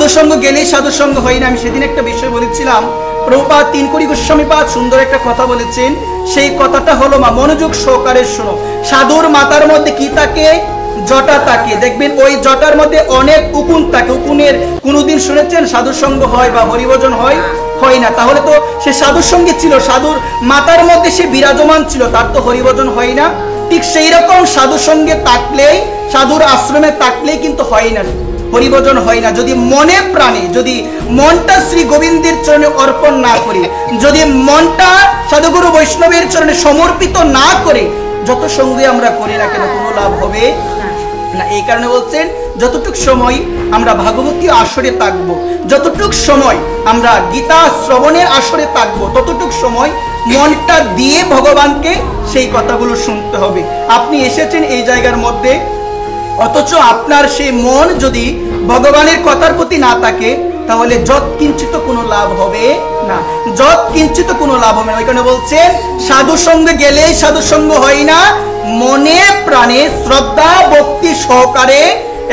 সাধুসঙ্গ গেলেই সাধুসঙ্গ হয় না। আমি সেদিন একটা বিষয় বলেছিলাম, প্রভুপাদ তিনকুড়ি গোস্বামীপাদ সুন্দর একটা কথা বলেছেন। সেই কথাটা হলো মা, মনোযোগ সহকারে শোনো। সাধুর মাথার মধ্যে কি থাকে? জটা থাকে। দেখবেন ওই জটার মধ্যে অনেক উকুন থাকে। উকুনের কোনোদিন শুনেছেন সাধুসঙ্গ হয় বা হরিভজন হয়? হয় না। তাহলে তো সে সাধুর সঙ্গে ছিল, সাধুর মাথার মধ্যে সে বিরাজমান ছিল, তার তো হরিভজন হয় না। ঠিক সেই রকম সাধুর সঙ্গে থাকলেই, সাধুর আশ্রমে থাকলেই কিন্তু হয় না, হরিভজন হয় না। যদি মনে প্রাণে, যদি মনটা শ্রী গোবিন্দের চরণে অর্পণ না করি, যদি মনটা সাধুগুরু বৈষ্ণবের চরণে সমর্পিত না করে যত সঙ্গে আমরা করি না কেন, কোনো লাভ হবে না। এই কারণে বলছেন যতটুক সময় আমরা ভাগবতী আসরে থাকবো, যতটুক সময় আমরা গীতা শ্রবণের আসরে থাকবো, ততটুক সময় মনটা দিয়ে ভগবানকে সেই কথাগুলো শুনতে হবে। আপনি এসেছেন এই জায়গার মধ্যে, অথচ আপনার সেই মন যদি ভগবানের কথার প্রতি না থাকে, তাহলে যৎ কিঞ্চিত কোনো লাভ হবে না, যৎ কিঞ্চিত কোনো লাভ হবে না। ওইখানে বলছেন সাধু সঙ্গে গেলে সাধু সঙ্গ হয় না, মনে প্রাণে শ্রদ্ধা ভক্তি সহকারে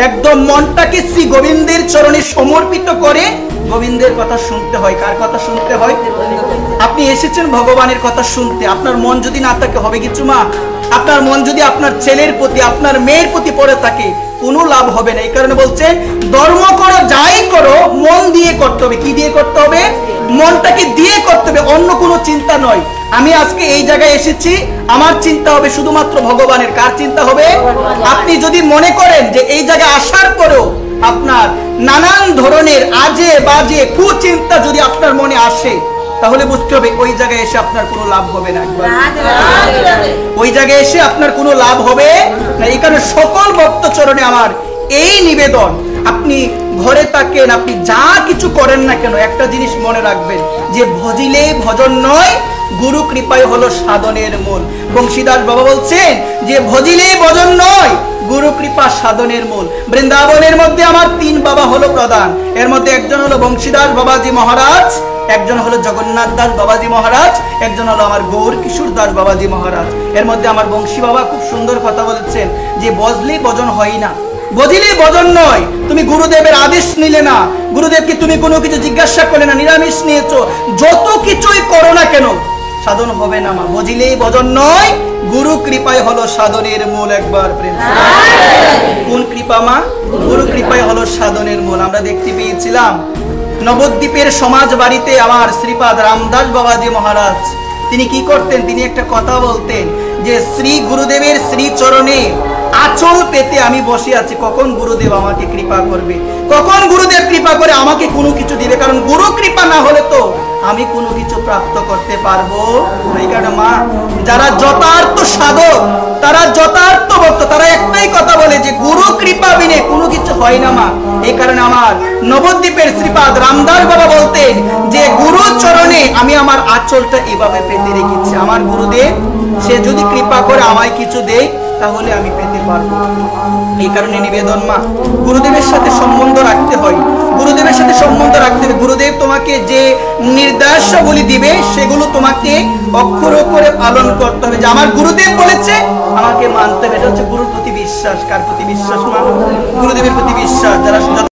একদম মনটাকে শ্রী গোবিন্দের চরণে সমর্পিত করে গোবিন্দের কথা শুনতে হয়। কার কথা শুনতে হয়? আপনি এসেছেন ভগবানের কথা শুনতে, আপনার মন যদি না থাকে হবে কিছু মা? আপনার মন যদি আপনার ছেলের প্রতি, আপনার মেয়ের প্রতি পড়ে থাকে, কোনো লাভ হবে না। এই কারণে বলছেন ধর্ম করো, যাই করো মন দিয়ে করতে হবে। কি দিয়ে করতে হবে? মনটাকে দিয়ে করতে হবে, অন্য কোনো চিন্তা নয়। আমি আজকে এই জায়গায় এসেছি, আমার চিন্তা হবে শুধুমাত্র ভগবানের। কার চিন্তা হবে? আপনি যদি মনে করেন যে এই জায়গায় আসার পরেও আপনার নানান ধরনের আজে বাজে কুচিন্তা যদি আপনার মনে আসে, তাহলে বুঝতে হবে ওই জায়গায় এসে আপনার কোনো লাভ হবে না। ওই জায়গায় এসে আপনার কোনো লাভ হবে না। এই কারণে সকল ভক্ত চরণে আমার এই নিবেদন, আপনি ঘরে থাকেন, আপনি যা কিছু করেন না কেন, একটা জিনিস মনে রাখবেন যে ভজিলে ভজন নয়, গুরু কৃপায় হলো সাধনের মূল। বংশীদাস বাবা বলছেন যে ভজিলে ভজন নয়, গুরু কৃপা সাধনের মূল। বৃন্দাবনের মধ্যে আমার তিন বাবা হলো প্রধান। এর মধ্যে একজন হলো বংশীদাস বাবাজি মহারাজ, একজন হলো জগন্নাথ দাস বাবাজি মহারাজ, একজন হলো আমার গৌর কিশোর দাস বাবাজি মহারাজ। এর মধ্যে আমার বংশী বাবা খুব সুন্দর কথা বলেছেন যে বজলে ভজন হয় না, বজিলে ভজন নয়। তুমি গুরুদেবের আদেশ নিলে না, গুরুদেবকে তুমি কোনো কিছু জিজ্ঞাসা করলে না, নিরামিষ নিয়েছো, যত কিছুই করো না কেন সাধন হবে না মা। বজিলেই ভজন নয়, গুরু কৃপায় হলো সাধনের মূল। একবার প্রেম। কোন কৃপা মা? গুরু কৃপায় হলো সাধনের মূল। আমরা দেখতে পেয়েছিলাম নবদ্বীপের সমাজ বাড়িতে আমার শ্রীপাদ রামদাস বাবাজি মহারাজ, তিনি কি করতেন? তিনি একটা কথা বলতেন যে শ্রী গুরুদেবের শ্রী চরণে আঁচল পেতে আমি বসে আছি, কখন গুরুদেব আমাকে কৃপা করবে, কখন গুরুদেব কৃপা করে আমাকে কোনো কিছু দিবে। কারণ গুরু কৃপা না হলে তো আমি কোনো কিছু প্রাপ্ত করতে পারবো। এই কারণে মা, যারা যথার্থ সাধক, তারা যথার্থ ভক্ত, তারা একটাই কথা বলে যে গুরু কৃপা বিনে কোনো কিছু হয় না মা। এই কারণে আমার নবদ্বীপের শ্রীপাদ রামদাস বাবা বলতেন যে গুরু চরণে আমি আমার আঁচলটা এভাবে পেতে রেখেছি। আমার গুরুদেব সে যদি কৃপা করে আমায় কিছু দেয়, তাহলে আমি পেতে পারবো। এই কারণে নিবেদন মা, গুরুদেবের সাথে সম্বন্ধ রাখতে হয়, গুরুদেবের সাথে সম্বন্ধ রাখতে হবে। গুরুদেব তোমাকে যে নির্দেশাবলী দিবে সেগুলো তোমাকে অক্ষর অক্ষরে পালন করতে হবে। যে আমার গুরুদেব বলেছে আমাকে মানতে হবে, এটা হচ্ছে গুরুর প্রতি বিশ্বাস। কার প্রতি বিশ্বাস মা? গুরুদেবের প্রতি বিশ্বাস। যারা